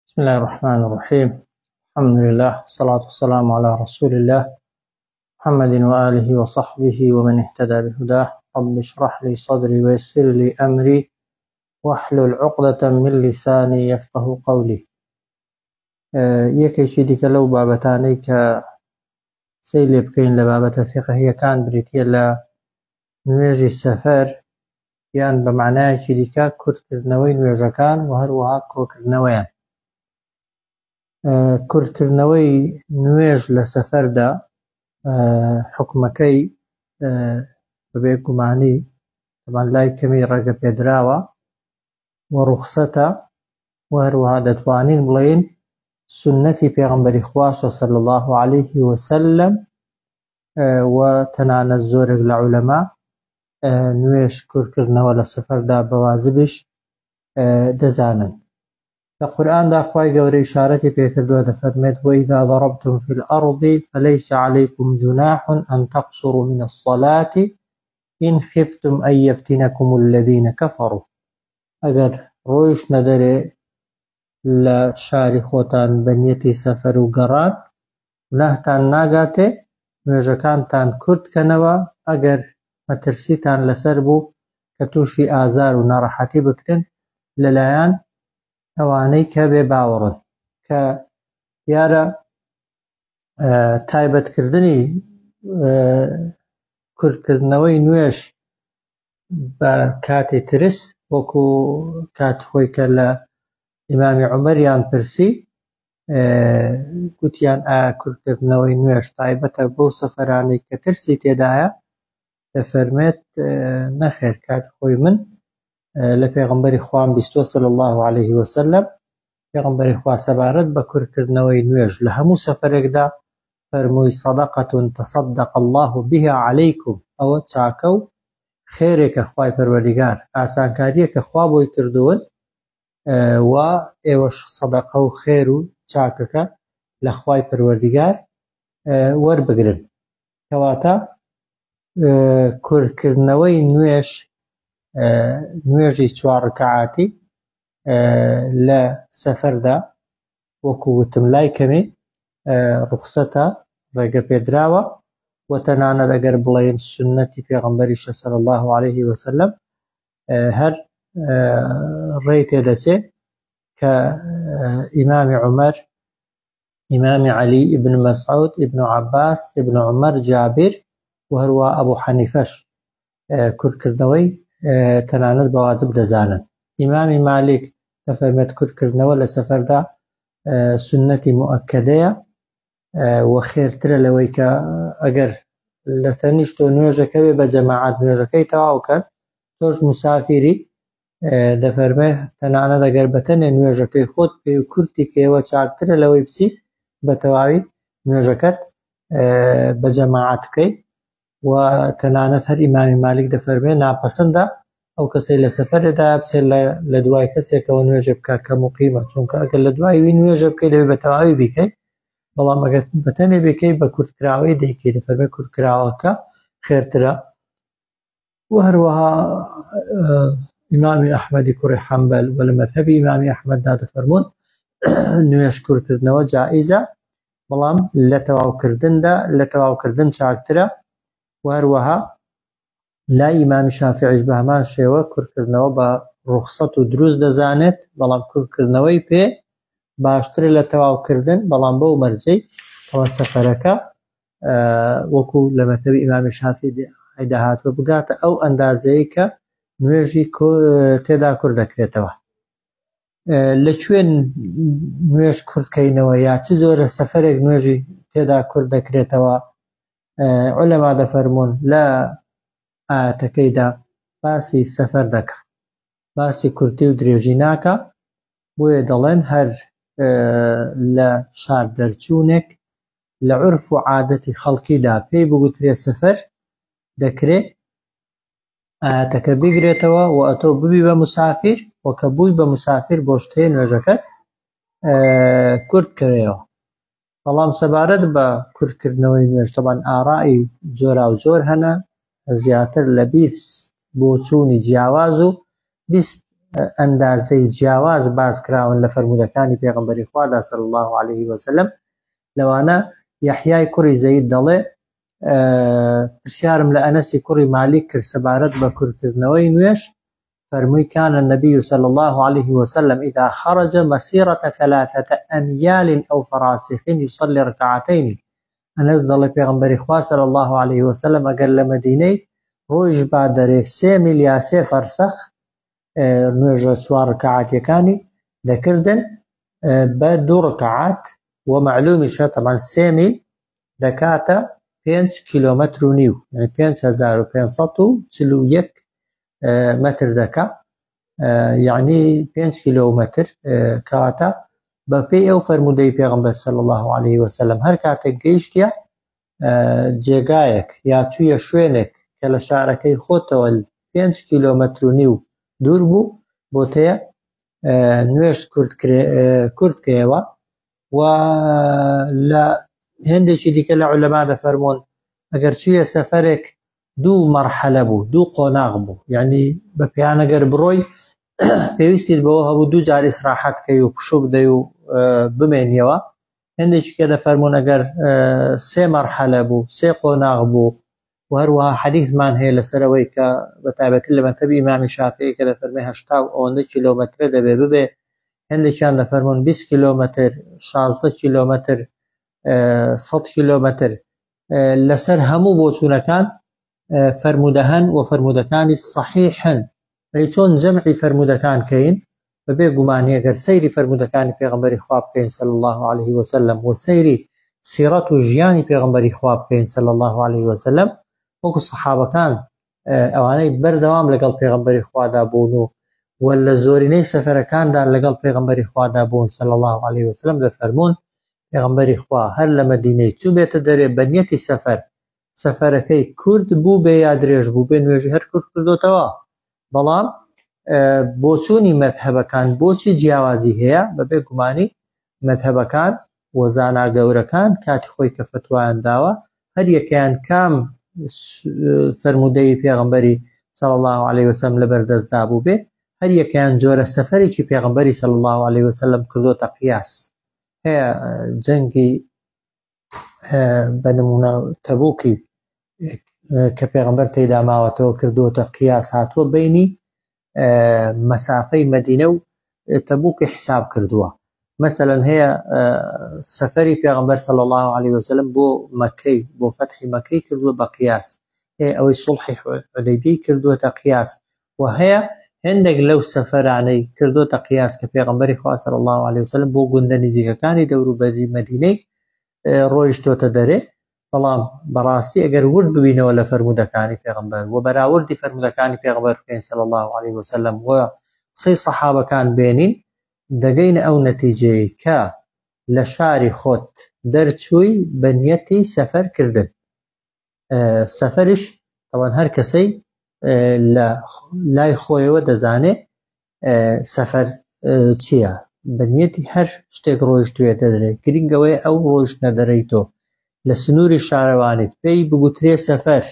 بسم الله الرحمن الرحيم. الحمد لله والصلاة والسلام على رسول الله محمد وآله وصحبه ومن اهتدى بهداه. رب اشرح لي صدري ويسر لي أمري واحلل عقدة من لساني يفقه قولي. یەکێکی دیکە لەو بابەتانەی کە سەی لێ بکەین لە بابەتە فیقهیەکان بریتیە لە نوێژی سەفەر یان بە معنایەکی دیکە کورتکردنەوەی نوێژەکان و هەروەها کۆکردنەوەیان. کورتکردنەوەی نوێژ لە سەفەردا حکومەکەی بەبێ گومانی لای کەمی ڕێگە پێدراوە و ڕوخسەتە و هەروەها دەتوانین بڵێین سنەتی پێغەمبەری خوا صلی الله عليه وسلم و تەنانەت زۆرێک لە عولەما نوێژ کورتکردنەوە لە سەفەردا بە واجبش دەزانن. لە قورئاندا خوای گەورە ئیشارەتی پێکردووە دەفەرمێت وإذا ضربتم في الأرض فليس عليكم جناح أن تقصروا من الصلاة إن خفتم أن يفتنكم الذين كفروا. ئەگەر ڕۆیشتە دەرێ لە شاری خۆتان بە نیەتی سەفەر و گەڕان گوناحتان ناگاتێ نوێژەکانتان کورتکەنەوە ئەگەر مەترسیتان لەسەر بوو کە تووشی ئازار و ناڕەحەتی بکرن لەلایەن ئەوانەی کە بێ باوەڕن. کە یارە تایبەتکردنی کورتکردنەوەی نوێژ بە کاتی ترس وەکو کات خۆی کە لە ئیمامی عومەریان پرسی گوتیان ئایا کورتکردنەوەی نوێژ تایبەتە بۆ سەفەرانەی کە ترسی تێدایە؟ دەفەرمێت نەخێر، کاتی خۆی من لە پێغەمبەری خوام بیستووە صلی الله عليه وسلم پێغەمبەری خوا سەبارەت بە کورتکردنەوەی نوێژ لە هەموو سەفەرێکدا فەرمووی صەدەقەة تصدق الله بها عليكم، ئەوە چاکە و خێرێکە خوای پەروەردیگار ئاسانکاریەکە خوا بۆی کردوون و ئێوەش سەدەقە و خێر و چاکەکە لە خوای پەروەردیگار وەربگرن. کەواتە کورتکردنەوەی نوێژی 4 ڕەکەعاتی لە سەفەردا وەکو وتم لای کەمی ڕوخسەتە، ڕێگە پێدراوە و تەنانەت ئەگەر بڵێین سنەتی پێغەمبەریشە صلی الله عليه وسلم هەر ڕێی تێدەچێت کە ئیمامی عومەر، ئیمامی عەلی ئیبن مەسعود، ئیبن عەباس، ئیبن عومەر، جابر و هەروەها ئەبوو حەنیفەش کورتکردنەوەی تەنانەت بە واجب دەزانن. ئیمامی مالیک دەفەرمێت کورتکردنەوە لە سەفەردا سنەتی مؤەکەدەیە و خێرترە لەوەی کە ئەگەر لە تەنیشت و نوێژەکە بێ بە جەماعەت نوێژەکەی تەواو کەن تۆش موسافیری دەفەرمێ تەنانەت ئەگەر بەتەنێ نوێژەکەی خۆت پێ و کورتی کەیەوە چاکترە لەوەی بچیت بە تەواوی نوێژەکەت بە جەماعەت بکەی. و تەنانەت هەر ئیمامی مالیک دەفەرمێ ناپەسەندە ئەو کەسەی لە سەفەرێدا بچێت لە دوای کەسێکەوە نوێژە بکە کە موقیمە، چونکە ئەگەر لە دوای نوێژە بکەی دەبێت بە تەواوی بیکەی، بەڵام ئەگەر بەتەنێ بیکەی بە کورتکراوەی دەیکەی دەفەرمێ کورتکراوەکە خێرترە. و هەروەها ئیمامی ئەحمەدی کوڕی حەنبەل و لە مەذهەبی ئیمامی ئەحمەددا دەفەرموون نوێژ کورتکردنەوە جائیزە، بەڵام لە تەواوکردن چاکترە. و هەروەها لای ئیمامی شافعیش بە هەمان شێوە کورتکردنەوە بە ڕوخسەت و دروست دەزانێت، بەڵام کورتکردنەوەی پێ باشترە لە تەواوکردن، بەڵام بەو مەرجەی ئەوە سەفەرەکە وەکو لە مەذهەبی ئیمامی شافعی داهاتوە بگاتە ئەو ئەندازەیە کە نوێژی تێدا کورت دەکرێتەوە. لەکوێ نوێژ کورتکەینەوە یا چ جۆرە سەفەرێک نوێژی تێدا کورت دەکرێتەوە؟ عولەما دەفەرموون لە ئاەتەکەیدا باسی سەفەر دەکە، باسی کورتی و درێژی ناکە، بۆیە دەڵێن هەر لە شار دەرچوونێک لە عورف و عادەتی خەڵکیدا پێی بگوترێ سەفەر دەکرێت ئاەتەکە بیگرێتەوە و ئەتۆ ببی بە موسافیر، و کە بووی بە موسافیر بۆ شتەیە نوێژەکەت کورتکەوێەوە. بەڵام سەبارەت بە کورتکردنەوەی نوێژ تەبەن ئاڕایی جۆرا و جۆر هەنە، زیاتر لە 20 بۆ چوونی جیاواز و 20 ئەندازەی جیاواز باز کراون لە فەرمودەکانی پێغەمبەری خوادا صلی الله عليه وسلم. لەوانە یحیای کوڕی زەید دەڵێ پرسیارم لە ئەنەسی کوڕی مالیک کرد سەبارەت بە کورتکردنەوەی نوێژ، فەرمووی كان النبي صلى الله عليه وسلم إذا خرج مسيرة 3 أميال أو فراسخ يصلي ركعتين. أنس دڵێ پێغەمبەری خوا صلی الله عليه وسلم ئەگەر لە مەدینەی ڕۆیش با دەرێ 3 میل یا 3 فەرسەخ نوێژە 4 ڕکعاتیەکانی دەکردن بە 2 ڕکعات، ومعلومیشە طبعا 3 میل دەکاتە 5 کیلۆمەتر و نیو، يعني 5541 متر دەکا، يعني 5 کیلۆمەتر کاتە بە پێی ئەو فەرمودەی پێغەمبەر صلی الله عليه وسلم هەر کاتێک گەیشتە جێگایەک یا چوویە شوێنێک کە لە شارەکەی خۆتەوە 5 کیلۆمەتر و نیو دوور بوو بۆتەیە نوێژ کورتکەیەوە. و لە هێندێکی دیکە لە عولەما دەفەرمۆن ئەگەر چوویە سەفەرێک 2 مەرحەلە بوو، 2 قۆناغ بوو، یعنی بە پێیان ئەگەر بڕۆی پێویستیت بەوە هەبوو 2 جار ئیسراحەت کەی و پشوو بدەی و بمێنیەوە. هێندێکی کە دەفەرمۆن ئەگەر 3 مەرحەلە بوو، 3 قۆناغ بوو. و هەروەها حەدیثمان هەیە لەسەرەوەی کە بەتایبەتی لە مەذهەبی ئیمامی شافعی کە دەفەرمێ 80 ئەوەندە کیلۆمەترە دەبێ ببێ، هێندێکیان دەفەرمۆن 20 کیلۆمەتر، 16 کیلۆمەتر، 100 کیلۆمەتر. لەسەر هەموو بۆچوونەکان فەرمودە هەن و فەرمودەکانی صحیحن. چۆن جەمعی فەرمودەکان کەین بەبێ گومانی ئەگەر سەیری فەرمودەکانی پێغەمبەری خوا بکەین صلی الله عليه وسلم و سەیری سیرەت و ژیانی پێغەمبەری خوا بکەین صلی الله عليه وسلم، وەکو سەحابەکان ئەوانەی بەردەوام لەگەڵ پێغەمبەری خوادا بوون و لە زۆرینەی سەفەرەکاندا لەگەڵ پێغەمبەری خوادا بوون صلی الله عليه وسلم دەفەرمون پێغەمبەری خوا هەر لە مەدینەی چوو بێتە دەرێ بە نیەتی سەفەرەکەی کورد بوو بێ یا درێژ بوو بێ نوێژی هەر کورد کردوتەوە. بەڵام بۆچوونی مەذهەبەکان بۆچی جیاوازی هەیە بەبێ گومانی مەذهەبەکان و زانا گەورەکان کاتی خۆی کە فتوایان داوە هەر یەکەیان کام فەرمودەی پێغەمبەری صلی الله عليه وسلم لەبەردەستدا بوو بێ هەر یەکەیان جۆرە سەفەرێکی پێغەمبەری صلی الله عليه وسلم کردوتە قیاس. هەیە جەنگی بەنمونە تەبووکی کە پێغەمبەر تێیدا ماوەتەوە کردوتە قیاس، هاتووە بینی مەسافەی مەدینە و تەبووکی حساب کردووە. مثلا هەیە سەفەری پێغەمبەر صلی الله عليه وسلم بۆ مەکەی بۆ فەتحی مەکەی کردووە بە قیاس، هەیە ئەوەی سوڵحی حودەیبیە کردووەتە قیاس، و هەیە هەندێک لەو سەفەرانەی کردوتە قیاس کە پێغەمبەری خوا صلی الله عليه وسلم بۆ گوندە نزیکەکانی دەوروبەری مەدینەی ڕۆیشتۆتە دەرێ. بەڵام بەڕاستی ئەگەر ورد ببینەوە لە فەرمودەکانی پێغەمبەر و بەراوردی فەرمودەکانی پێغەمبەر بکەین صلی الله عليه وسلم و قسەی سەحابەکان بێنین، دەگەینە ئەو نەتیجەیە کە لە شاری خۆت دەرچووی بە نیەتی سەفەرکردن. سەفەرش طبعا هەر کەسەی لە لای خۆیەوە دەزانێ سەفەر چییە، بە نیەتی هەر شتێک ڕۆیشتوێ دەدرێت. گرنگەوەی ئەو ڕۆیشتنە دەرەی تۆ لە سنووری شارەوانیت پێی بگوترێ سەفەر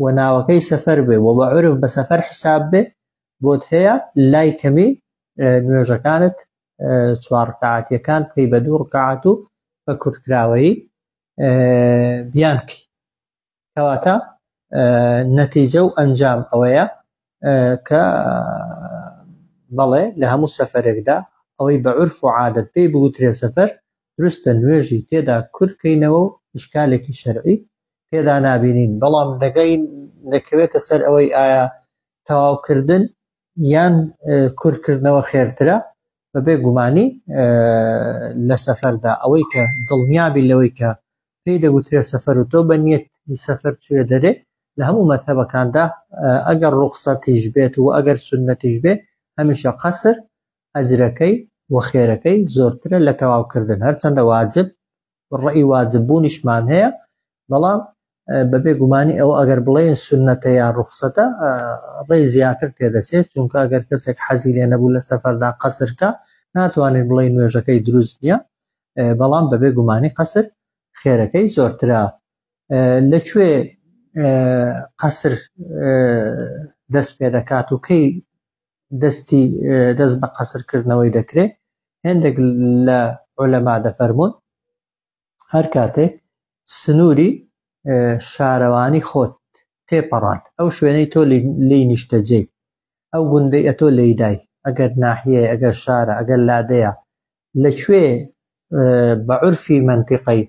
و ناوەکەی سەفەر بێ و بە عورف بە سەفەر حساب بێ، بۆت هەیە لای کەمی نوێژەکانت 4 ڕکعاتیەکان پێی بە 2 ڕکعات و بە کورتکراوەیی بیان بکەی. کەواتە نەتیجە و ئەنجام ئەوەیە کە بەڵێ لە هەموو سەفەرێکدا ئەوەی بە عورف و عادەت پێی بگوترێ سەفەر دروستە نوێژی تێدا کورتکەینەوە و ئشکالێکی شەرعی تێدا نابینین. بەڵام دەکەوێتە سەر ئەوەی ئایا تەواوکردن یان کورتکردنەوە خێرترە. بەبێ گومانی لە سەفەردا ئەوەی کە دڵنیابی لەوەی کە پێی دەگوترێ سەفەر و تۆ بە نیەتی سەفەر چوێ دەرێ لە هەموو مەذهەبەکاندا ئەگەر ڕوخسەتیش بێت و ئەگەر سونەتیش بێ هەمیشە قەسر ئەجرەکەی و خێرەکەی زۆرترە لە تەواوکردن. هەرچەندە واجب ڕێی واجب بوونیشمان هەیە، بەڵام بەبێ گومانی ئەو ئەگەر بڵێن سونەتە یا ڕوخسەتە ڕێی زیاتر تێدەچێت، چونکە ئەگەر کەسێک حەزی لێ نەبوو لە سەفەردا قەسرکە ناتوانێت بڵێ نوێژەکەی دروست نییە، بەڵام بەبێ گومانی قەسر خێرەکەی زۆرترە. لەکوێ قەسر دەست پێ دەکات و کەی دەستی دەست بە قەسرکردنەوەی دەکرێت. هێندێک لە عولەما دەفەرمون هەر کاتێک سنووری شارەوانی خۆت تێپەڕات، ئەو شوێنەی تۆ لی نیشتەجێی، ئەو گوندەی ئەتۆ لێدای، ئەگەر ناحیەیە، ئەگەر شارە، ئەگەر لادەیە، لەکوێ بە عورفی منتیقەی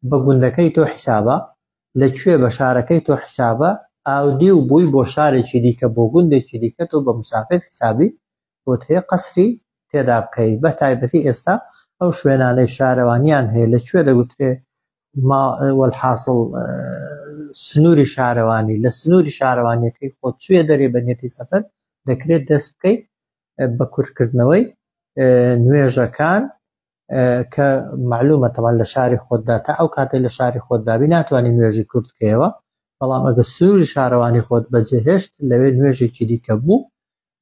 بە گوندەکەی تۆ حیسابە، لەکوێ بە شارەکەی تۆ حیسابە، ئاودی و بووی بۆ شارێکی دیکە، بۆ گوندێکی دیکە، تۆ بە مسافر حسابی بۆت هەیە قەسری تێدا بکەی. بە تایبەتی ئێستا ئەو شوێنانەی شارەوانیان هەیە لەکوێ دەگوترێ وەلحاصڵ سنووری شارەوانی، لە سنووری شارەوانیەکەی خۆت چوێ دەرێ بە نیەتی سەفەر دەکرێت دەست بکەیت بە کورتکردنەوەی نوێژەکان کە معلومە تەمان لە شاری خۆتدا تا ئەو کاتەی لە شاری خۆتدابی ناتوانانی نوێژی کورت بکەیەوە، بەڵام ئەگە سنووری شارەوانی خۆت بەجێهێشت لەوێ نوێژێکی دیکە بوو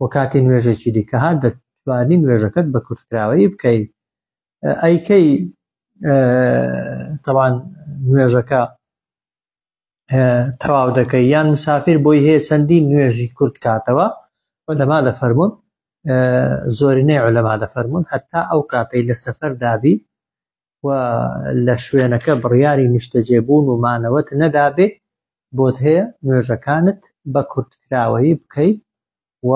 و کاتی نوێژێکی دیکە هات دەتوانی نوێژەکەت بە کورتکراوەی بکەیت. ئەیکەی تەمان نوێژەکە تەواو دەکەی یان مسافر بۆی هەیە چەندین نوێژی کورت کاتەوە، عولەما دەفەرمون، زۆرینەی عولەما دەفەرمون هەتا ئەو کاتەی لە سەفەر دابی و لە شوێنەکە بڕیاری نیشتەجێبوون و مانەوەت نەدابێ، بۆت هەیە نوێژەکانت بە کورتکراوەیی بکەیت. و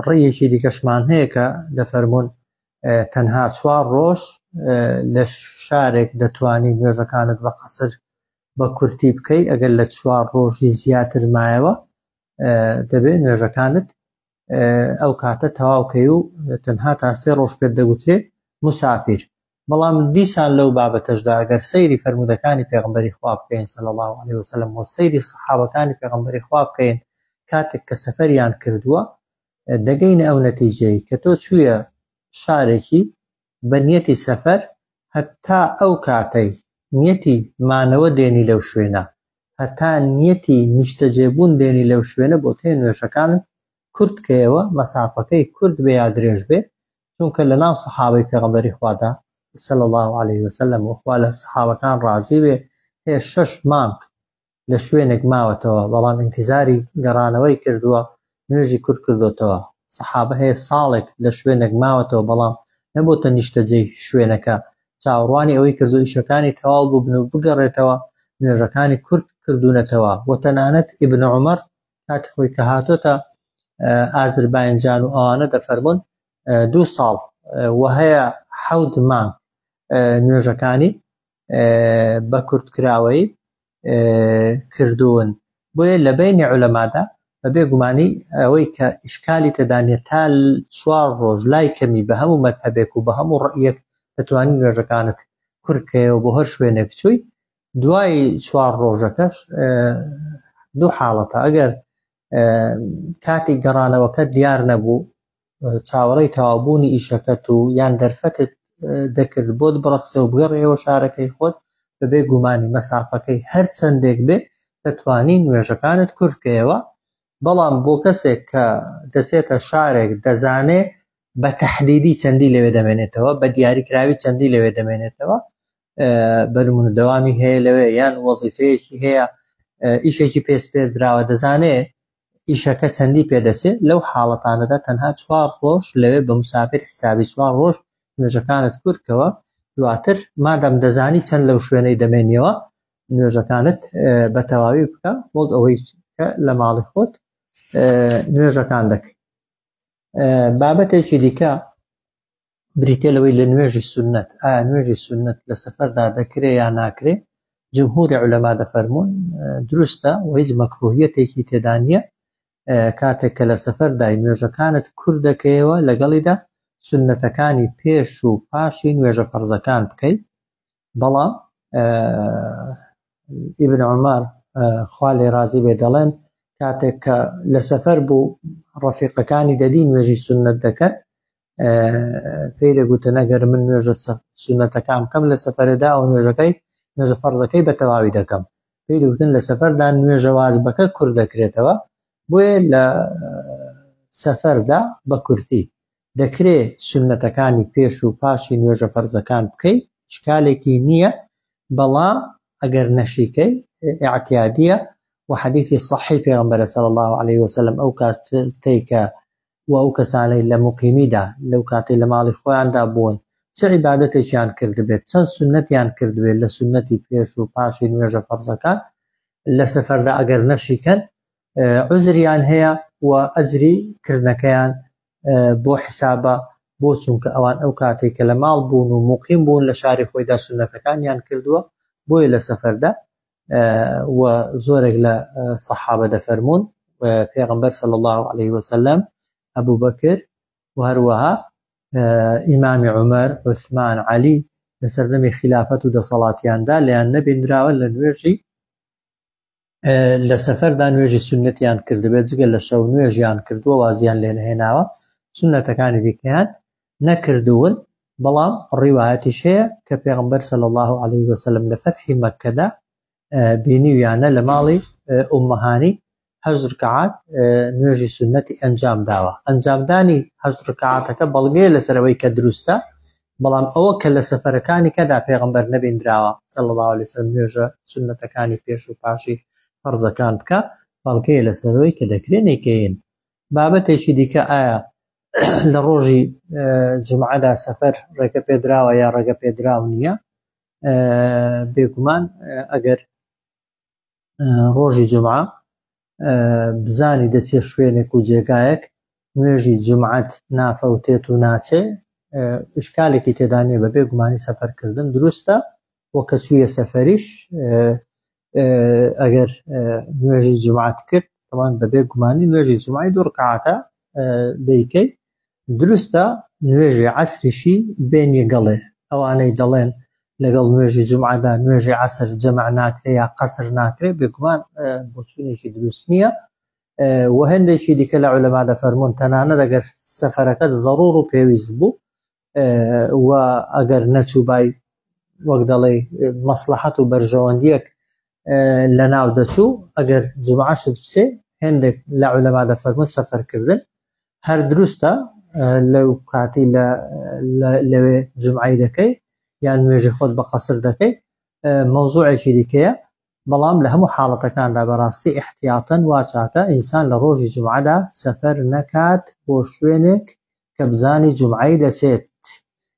ڕێیەکی دیکەشمان هەیە کە دەفەرمون تەنها 4 ڕۆژ لە شارێک دەتوانی نوێژەکانت بە قەسر بە کورتی بکەی، ئەگەر لە 4 ڕۆژی زیاتر مایەوە دەبێت نوێژەکانت ئەو کاتە تەواوکەی و تەنها تا 3 ڕۆژ پێت دەگوترێ مسافر. بەڵام دیسان لەو بابەتەشدا ئەگەر سەیری فەرمودەکانی پێغەمبەری خوا بکەین صلی الله علیه وسلم و سەیری سەحابەکانی پێغەمبەری خوا بکەین کاتێک کە سەفەریان کردووە، دەگەینە ئەو نەتیجەی کە تۆ چوویە شارێکی بە نیەتی سەفەر، هەتا ئەو کاتەی نیەتی مانەوە دێنی لەو شوێنە، هەتا نیەتی نیشتەجێبوون دێنی لەو شوێنە، بۆ تێ نوێژەکانت کورت کەیەوە، مەسافەکەی کورت بێ یا درێژ بێ، چونکە لە ناو سەحابەی پێغەمبەری خوادا صلی الله علیه وسلم و خوا لە سەحابەکان ڕازی بێ هەیە 6 مانگ لە شوێنێک ماوەتەوە، بەڵام ئینتیزاری گەڕانەوەی کردووە، نوێژی کورت کردوتەوە. سەحابە هەیە ساڵێک لە شوێنێک ماوەتەوە، بەڵام نەبووتە نیشتەجێی شوێنەکە، چاوەڕوانی ئەوەی کردو ئیشەکانی تەواو ببن و بگەڕێتەوە، نوێژەکانی کورت کردوونەتەوە. و تەنانەت ئیبن عومەر کاتی خۆی کە هاتۆتە ئازربایجان و ئەوانە دەفەرمون 2 ساڵ و هەیە 7 مانگ نوێژەکانی بە کورتکراوەی کردوون. بۆیە لە بینی عولەمادا بە بێگومانی ئەوەی کە ئیشکالی تێدانێت تا 4 ڕۆژ لای کەمی بە هەموو مەذهبێک و بە هەموو ڕەئیەک دەتوانین نوێژەکانت کورتکەیەوە بۆ هەر شوێنێک چووی. دوای 4 ڕۆژەکەش 2 حاڵەتە، ئەگەر کاتی گەڕانەوەکە دیار نەبوو، چاوەڕێی تەوابوونی ئیشەکەت و یان دەرفەتت دەکرد بۆت بڕەخسە و بگەڕێەوە شارەکەی خۆت، بە بێگومانی مەسافەکەی هەر چەندێک بێ دەتوانی نوێژەکانت کورتکەیەوە. بەڵام بۆ کەسێک کە دەچێتە شارێک دەزانێ بە تەحدیدی چەندی لەوێ دەمێنێتەوە، بە دیاریکراوی چەندی لەوێ دەمێنێتەوە، بەرمونە دەوامی هەیە لەوێ یان وەزیفەیەکی هەیە، ئیشێکی پێسپێردراوە، دەزانێ ئیشەکە چەندی پێدەچێت، لەو حاڵەتانەدا تەنها 4 ڕۆژ لەوێ بە مسافر حسابی 4 ڕۆژ نوێژەکانت کورتکەوە. دواتر مادەم دەزانی چەند لەو شوێنەی دەمێنیەوە، نوێژەکانت بە تەواوی بکە وەک ئەوەی کە لە ماڵی خۆت نوێژەکان دەکەی. بابەتێکی دیکە بریتێ لەوەی لە نوێژی سونەت، ئایا نوێژی سونەت لە سەفەردا دەکرێ یا ناکرێ؟ جمهوری عولەما دەفەرمون دروستە و هیچ مەکروهیەتێکی تێدا نییە کاتێک کە لە سەفەردای نوێژەکانت کورت دەکەیەوە لەگەڵیدا سونەتەکانی پێش و پاشی نوێژە فەرزەکان بکەیت. بەڵام ئیبن عومەر خوا لێ رازی بێ دەڵێن کاتێک کە لە سەفەر بوو ڕەفیقەکانی دەدی نوێژی سونەت دەکەن، پێی دەگوتن ئەگەر من نوێژە سونەتەکان بکەم لە سەفەردا ئەو نوێژە فەرزەکەی بە تەواوی دەکەم. پێی دەگوتن لە سەفەردا نوێژە واجبەکە کورت دەکرێتەوە، بۆیە لە سەفەردا بە کورتی دەکرێت سونەتەکانی پێش و پاشی نوێژە فەرزەکان بکەیت، ئیشکالێکی نییە. بەڵام ئەگەر نەشیکەی ئیعتیادیە و حەدیثی صحیح پێغەمبەر صلی الله علیه وسلم ئەو کاتەی کە و ئەو کەسانەی لە مقیمیدا لەو کاتەی لە ماڵی خۆیاندا بوون چ عیبادەتێکیان کردبێت چەند سونەتیان کردبێت لە سونەتی پێش و پاشی نوێژە فەرزەکان لە سەفەردا ئەگەر نەشیکەن عوزریان هەیە و ئەجری کردنەکەیان بۆ حسابە بۆ چونکە ئەوان ئەو کاتێک کە لە ماڵ بوون و مقیم بوون لە شاری خۆیدا سونەتەکانیان کردووە بۆیە لە سەفەردا و زۆرێک لە سەحابە دەفەرمون پێغەمبەر صلی الله عليه وسلم ئەبوو بەکر و هەروەها ئیمامی عومەر عوسمان عەلی لە سەردەمی خلافەت و دەسەڵاتیاندا لەیان نەبێنراوە لە نوێژی لە سەفەردا نوێژی سونەتیان کردبێت جگە لە شەو نوێژیان کردووە وازیان لێ نەهێناوە سونەتەکانی دیکەیان نەکردوون بەڵام ڕیوایەتیش هەیە کە پێغەمبەر صلی الله عليه وسلم لە فەتحی مەککەدا بینیویانە لە ماڵی ئومەهانی 8 ڕکعات نوێژی سونەتی ئەنجام داوە ئەنجامدانی 8 ڕکعاتەکە بەڵگەیە لەسەرەوەی کە دروستە بەڵام ئەوە کە لە سەفەرەکانی کەدا پێغەمبەر نەبێنراوە صلی الله عليه وسلم نوێژە سونەتەکانی پێش و پاشی فەرزەکان بکە بەڵگەیە لەسەرەوەی کە دەکرێت نەیکەین بابەتێکی دیکە ئایا لە ڕۆژی جمعەدا سەفەر ڕێگە پێدراوە یا ڕێگە پێدراو نییە بێگومان ئەگەر ڕۆژی جمعە بزانی دەچێ شوێنێک و جێگایەک نوێژی جمعەت نافەوتێت و ناچێ ئشکالێکی تێدا نیە بە بێگومانی سەفەرکردن دروستە وە کە چوویە سەفەریش ئەگەر نوێژی جمعەت کرد تەمان بە بێگومانی نوێژی جمعەی 2 ڕکعاتە دەیکەی دروستە نوێژی عەسریشی بێنیە گەڵێ ئەوانەی دەڵێن لەگەڵ نوێژی جمعەدا نوێژی عەسر جەمع ناکرێ یا قەسر ناکرێ بێگومان بۆچوونێکی دروست نییە و هەندێکی دیکە لە عولەما دەفەرمون تەنانەت ئەگەر سەفەرەکەت زەڕوڕ و پێویست بوو و ئەگەر نەچوو بای وەک دەڵێ مەسلەحەت و بەرژەوەندیەک لە ناو دەچوو ئەگەر جمعەشت بسێ هەندێک لە عولەما دەفەرمون سەفەرکردن هەر دروستە لەو کاتی لەوێ جمعەی دەکەی یان نوێژی خۆت بە قەسر دەکەی مەوزوعێکی دیکەیە بەڵام لە هەموو حاڵەتەکاندا بەڕاستی احتیاطەن وا چاکە ئینسان لە ڕۆژی جمعەدا سەفەر نەکات بۆ شوێنێک کە بزانی جمعەی دەچێت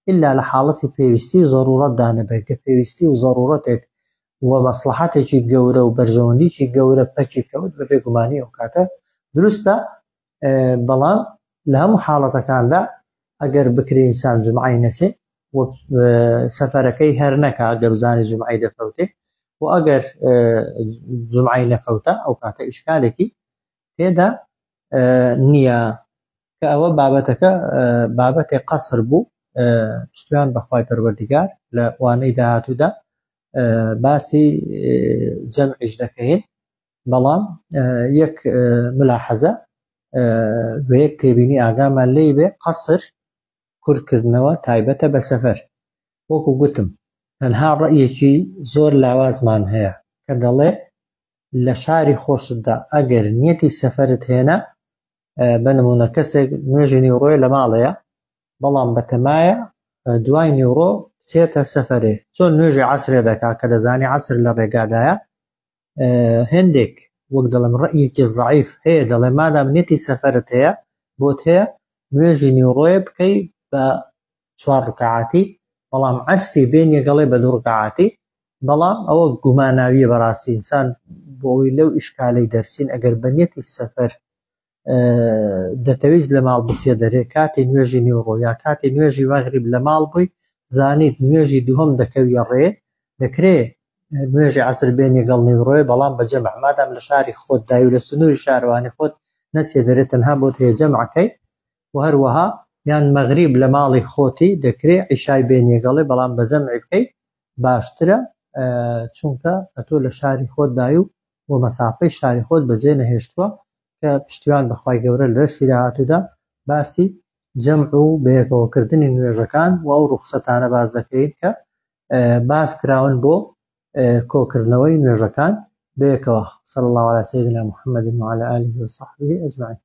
ئللا لە حاڵەتی پێویستی و زەڕورەتدا نەبێت کە پێویستی و زەڕورەتێک و مەسلەحەتێکی گەورە و بەرژەوەندیی گەورە پەکی کەوت بە بێگومانی ئەو کاتە دروستە بەڵام لە هەموو حاڵەتەکاندا ئەگەر بکرێ ئینسان جمعەی نەچێ سەفەرەکەی هەر نەکا گە بزانی جمعەی دەفەوتێ و ئەگەر جمعەی نەفەوتە ئەو کاتە ئیشکالێکی تێدا نییە کە ئەوە بابەتەکە بابەتێک قەسر بوو شتیان بەخوای پەروەردیگار لە وانەی داهاتوودا باسی جەمعیش دەکەین بەڵام یەک ملاحەزە و یەک تێبینی ئاگامان لێی بێ قەسر کورتکردنەوە تایبەتە بە سەفەر وەکو گوتم تەنها ڕەیەکی زۆر لاوازمان هەیە کە دەڵێ لە شاری خۆشتدا ئەگەر نیەتی سەفەرت هێنا بە نمونە کەسێک نوێژی نیوڕۆی لە ماڵەیە بەڵام بەتەمایە دوای نیوڕۆ چێتە سەفەرێ چۆن نوێژی عەسرێ دەکا کە دەزانی عەسر لە ڕێگادایە هەندێک وەک دەڵێم ڕەیەکی زەعیف هەیە دەڵێ مادام نیەتی سەفەرت هەیە بۆت هەیە نوێژی نیوڕۆیە بکەی بە 4 ڕکعاتی بەڵام عەسری بێنیە گەڵێ بە 2 ڕکعاتی بەڵام ئەوە گوماناویە بەڕاستی ئینسان بۆی لەو ئیشکالەی دەرچین ئەگەر بە نیەتی سەفەر دەتەویست لە ماڵ بچێ دەرێ کاتی نوێژی نیوڕۆ یا کاتی نوێژی مەغریب لە ماڵ بووی زانیت نوێژی دووهەم دەکەویە ڕێ دەکرێت نوێژی عەسر بێنیە گەڵ نیوڕۆیە بەڵام بە جەمع مادام لە شاری خۆت داوی لە سنووری شارەوانی خۆت نەچێ دەرێت تەنها بۆت هەیە جەمعەکەی و هەروەها یان مەغریب لە ماڵی خۆتی دەکرێت عیشای بێنیە گەڵێ بەڵام بە جەمعی بکەی باشترە چونکە ئەتۆ لە شاری خۆت داوی و مەسافەی شاری خۆت بەجێ نەهێشتووە کە پشتیوان بەخوای گەورە لە دەرسی داهاتوودا باسی جەمع و بەیەکەوەکردنی نوێژەکان و ئەو ڕوخسەتانە باز دەکەین کە باز کراون بۆ کۆکردنەوەی نوێژەکان بەیەکەوە صلی الله على سيدنا محمد وعلى آله وصحبه أجمعين